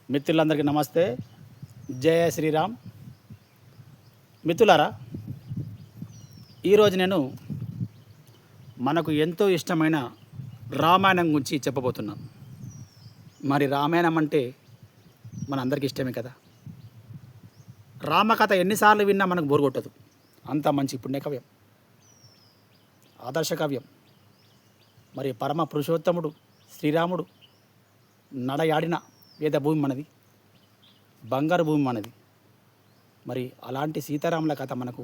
మిత్రులందరికీ నమస్తే. జయ శ్రీరామ్. మిత్రులారా, ఈరోజు నేను మనకు ఎంతో ఇష్టమైన రామాయణం గురించి చెప్పబోతున్నాను. మరి రామాయణం అంటే మనందరికీ ఇష్టమే కదా. రామకథ ఎన్నిసార్లు విన్నా మనకు బోరు కొట్టదు. అంత మంచి పుణ్యకవ్యం, ఆదర్శ కవ్యం. మరి పరమ పురుషోత్తముడు శ్రీరాముడు నడయాడిన వేద భూమి మనది, బంగారు భూమి మనది. మరి అలాంటి సీతారాముల కథ మనకు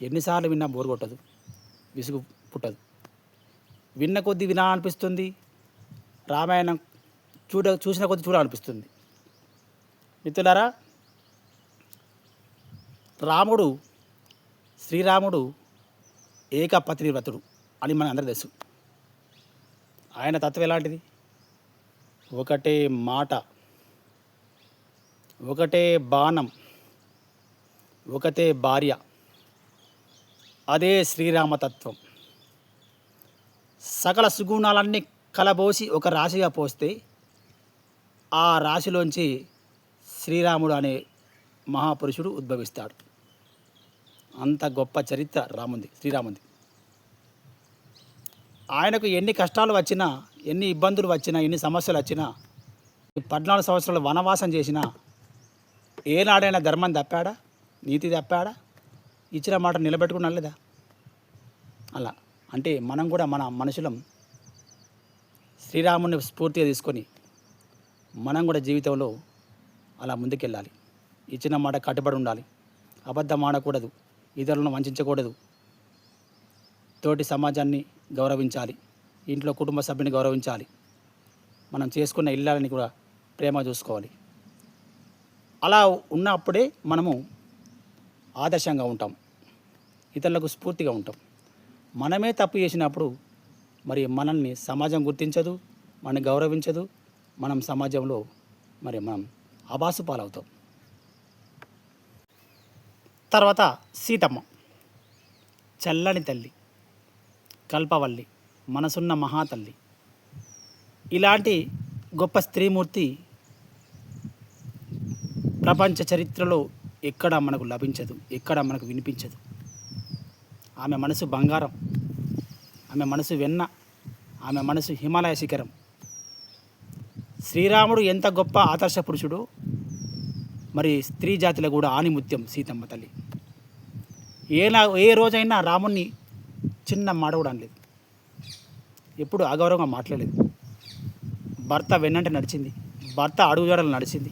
ఎన్నిసార్లు విన్నా బోరు కొట్టదు, విసుగు పుట్టదు. విన్న కొద్దీ వినాలనిపిస్తుంది, రామాయణం చూసిన కొద్దీ చూడాలనిపిస్తుంది. మిత్రులారా, శ్రీరాముడు ఏకపత్నివ్రతుడు అని మన అందరూ తెలుసు. ఆయన తత్వం ఎలాంటిది? ఒకటే మాట, ఒకటే బాణం, ఒకటే భార్య. అదే శ్రీరామతత్వం. సకల సుగుణాలన్నీ కలబోసి ఒక రాశిగా పోస్తే ఆ రాశిలోంచి శ్రీరాముడు అనే మహాపురుషుడు ఉద్భవిస్తాడు. అంత గొప్ప చరిత్ర శ్రీరాముంది. ఆయనకు ఎన్ని కష్టాలు వచ్చినా, ఎన్ని ఇబ్బందులు వచ్చినా, ఎన్ని సమస్యలు వచ్చినా, 14 సంవత్సరాలు వనవాసం చేసినా ఏనాడైనా ధర్మం తప్పాడా, నీతి తప్పాడా, ఇచ్చిన మాట నిలబెట్టుకున్నా లేదా? అలా అంటే మనం కూడా మన మనుషులం శ్రీరాముని స్ఫూర్తిగా తీసుకొని మనం కూడా జీవితంలో అలా ముందుకెళ్ళాలి. ఇచ్చిన మాట కట్టుబడి ఉండాలి. అబద్ధం ఆడకూడదు, ఇతరులను వంచకూడదు, తోటి సమాజాన్ని గౌరవించాలి, ఇంట్లో కుటుంబ సభ్యుని గౌరవించాలి, మనం చేసుకున్న ఇళ్ళని కూడా ప్రేమ చూసుకోవాలి. అలా ఉన్నప్పుడే మనము ఆదర్శంగా ఉంటాం, ఇతరులకు స్ఫూర్తిగా ఉంటాం. మనమే తప్పు చేసినప్పుడు మరి మనల్ని సమాజం గుర్తించదు, మనల్ని గౌరవించదు, మనం సమాజంలో మనం అబాసు పాలవుతాం. తర్వాత సీతమ్మ, చల్లని తల్లి, కల్పవల్లి, మనసున్న మహాతల్లి. ఇలాంటి గొప్ప స్త్రీమూర్తి ప్రపంచ చరిత్రలో ఎక్కడ మనకు లభించదు, ఎక్కడ మనకు వినిపించదు. ఆమె మనసు బంగారం, ఆమె మనసు వెన్న, ఆమె మనసు హిమాలయ శిఖరం. శ్రీరాముడు ఎంత గొప్ప ఆదర్శ పురుషుడో మరి స్త్రీ జాతిలో కూడా ఆణిముత్యం సీతమ్మ తల్లి. ఏ రోజైనా రాముణ్ణి చిన్న మాట కూడా అనలేదు, ఎప్పుడు అగౌరవంగా మాట్లాడలేదు. భర్త వెన్నంటే నడిచింది, భర్త అడుగుజాడలు నడిచింది,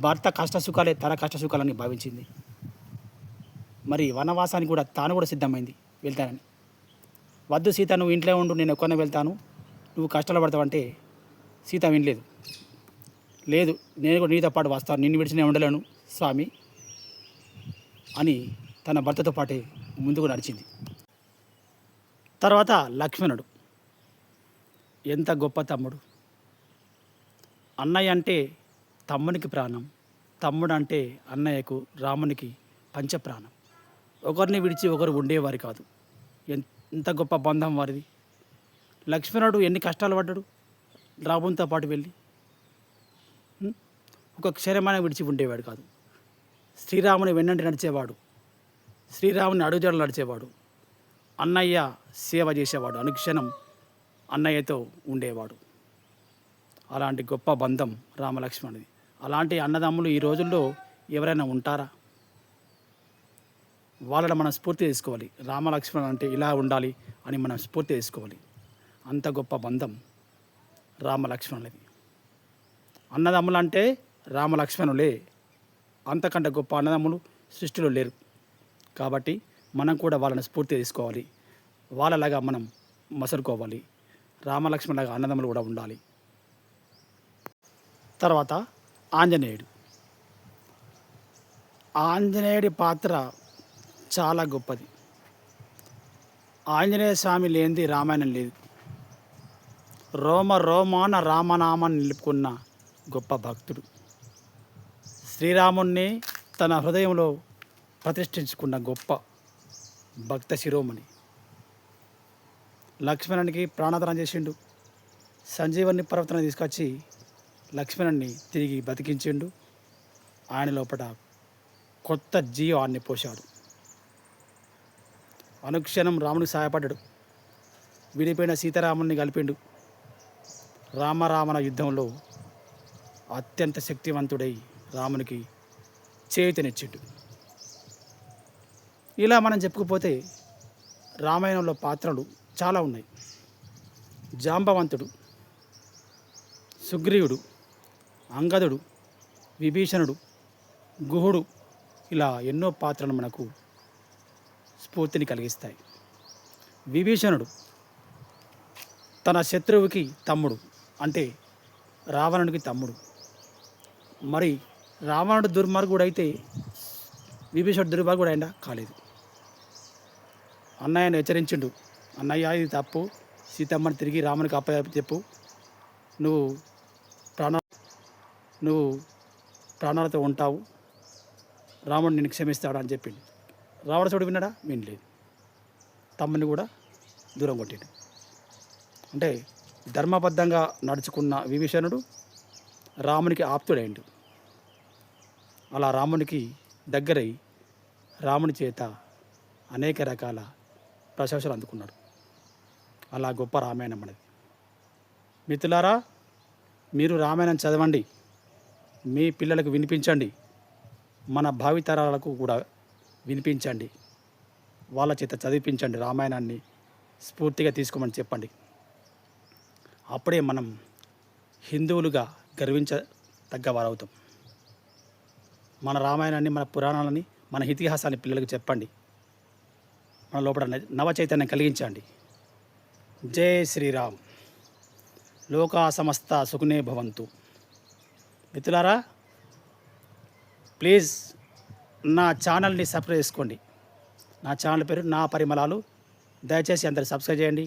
భర్త కష్టసుఖాలే తన కష్టసుఖాలని భావించింది. మరి వనవాసానికి కూడా తాను కూడా సిద్ధమైంది వెళ్తానని. వద్దు సీత, నువ్వు ఇంట్లో ఉండు, నేను ఒక్కనే వెళ్తాను, నువ్వు కష్టాలు పడతావంటే సీత వినలేదు. లేదు, నేను కూడా నీతో పాటు వస్తాను, నిన్ను విడిచి నేను ఉండలేను స్వామి అని తన భర్తతో పాటే ముందుకు నడిచింది. తర్వాత లక్ష్మణుడు ఎంత గొప్ప తమ్ముడు. అన్నయ్య అంటే తమ్మునికి ప్రాణం, తమ్ముడు అంటే అన్నయ్యకు రామునికి పంచప్రాణం. ఒకరిని విడిచి ఒకరు ఉండేవారు కాదు. ఎంత గొప్ప బంధం వారిది. లక్ష్మణుడు ఎన్ని కష్టాలు పడ్డాడు రామునితో పాటు వెళ్ళి. ఒక క్షణమైన విడిచి ఉండేవాడు కాదు. శ్రీరాముని వెన్నంటి నడిచేవాడు, శ్రీరాముని అడుగుజాడలు నడిచేవాడు, అన్నయ్య సేవ చేసేవాడు, అనుక్షణం అన్నయ్యతో ఉండేవాడు. అలాంటి గొప్ప బంధం రామలక్ష్మణుడిది. అలాంటి అన్నదమ్ములు ఈ రోజుల్లో ఎవరైనా ఉంటారా? వాళ్ళని మనం స్ఫూర్తి తీసుకోవాలి. రామలక్ష్మణుడు అంటే ఇలా ఉండాలి అని మనం స్ఫూర్తి తీసుకోవాలి. అంత గొప్ప బంధం రామలక్ష్మణుడిది. అన్నదమ్ములు అంటే రామలక్ష్మణులే, అంతకంటే గొప్ప అన్నదమ్ములు సృష్టిలో లేరు. కాబట్టి మనం కూడా వాళ్ళని స్ఫూర్తి తీసుకోవాలి, వాళ్ళలాగా మనం మసలుకోవాలి. రామలక్ష్మణులాగా అన్నదమ్ములు కూడా ఉండాలి. తర్వాత ఆంజనేయుడి పాత్ర చాలా గొప్పది. ఆంజనేయ స్వామి లేనిది రామాయణం లేదు. రోమాన రామనామాన్ని నిలుపుకున్న గొప్ప భక్తుడు. శ్రీరాముణ్ణి తన హృదయంలో ప్రతిష్ఠించుకున్న గొప్ప భక్త శిరోమణి. లక్ష్మణునికి ప్రాణదానం చేసిండు. సంజీవని పర్వతాన్ని తీసుకొచ్చి లక్ష్మణుని తిరిగి బతికించిండు. ఆయన లోపల కొత్త జీవాన్ని పోశాడు. అనుక్షణం రామునికి సహాయపడ్డాడు. విడిపోయిన సీతారాముని కలిపిండు. రామరావణ యుద్ధంలో అత్యంత శక్తివంతుడై రామునికి చేయుతనిచ్చిండు. ఇలా మనం చెప్పుకుపోతే రామాయణంలో పాత్రలు చాలా ఉన్నాయి. జాంబవంతుడు, సుగ్రీవుడు, అంగదుడు, విభీషణుడు, గుహుడు, ఇలా ఎన్నో పాత్రలు మనకు స్ఫూర్తిని కలిగిస్తాయి. విభీషణుడు తన శత్రువుకి తమ్ముడు, అంటే రావణుడికి తమ్ముడు. మరి రావణుడు దుర్మార్గుడైతే విభీషణుడు దుర్మార్గుడు అయినా కాలేదు. అన్నయ్యను హెచ్చరించిండు, అన్నయ్య ఇది తప్పు, సీతమ్మని తిరిగి రామునికి చెప్పు, నువ్వు ప్రాణాలతో ఉంటావు, రాముడు నిన్ను క్షమిస్తాడు అని చెప్పిండు. రావణుడు విన్నాడా? వినలేదు. తమ్ముని కూడా దూరం కొట్టిండు. అంటే ధర్మబద్ధంగా నడుచుకున్న విభీషణుడు రామునికి ఆప్తుడైండు. అలా రామునికి దగ్గరై రాముని చేత అనేక రకాల ప్రశంసలు అందుకున్నాడు. అలా గొప్ప రామాయణం మనది. మిత్రులారా, మీరు రామాయణం చదవండి, మీ పిల్లలకు వినిపించండి, మన భావితరాలకు కూడా వినిపించండి, వాళ్ళ చేత చదివించండి. రామాయణాన్ని స్ఫూర్తిగా తీసుకోమని చెప్పండి. అప్పుడే మనం హిందువులుగా గర్వించదగ్గవారవుతాం. మన రామాయణాన్ని, మన పురాణాలని, మన ఇతిహాసాన్ని పిల్లలకు చెప్పండి. మన లోపల నవ చైతన్యం కలిగించండి. జై శ్రీరామ్. లోకా సమస్త సుఖినే భవంతు. మిత్రులారా, ప్లీజ్ నా ఛానల్ని సబ్స్క్రైబ్ చేసుకోండి. నా ఛానల్ పేరు నా పరిమళాలు. దయచేసి అందరు సబ్స్క్రైబ్ చేయండి.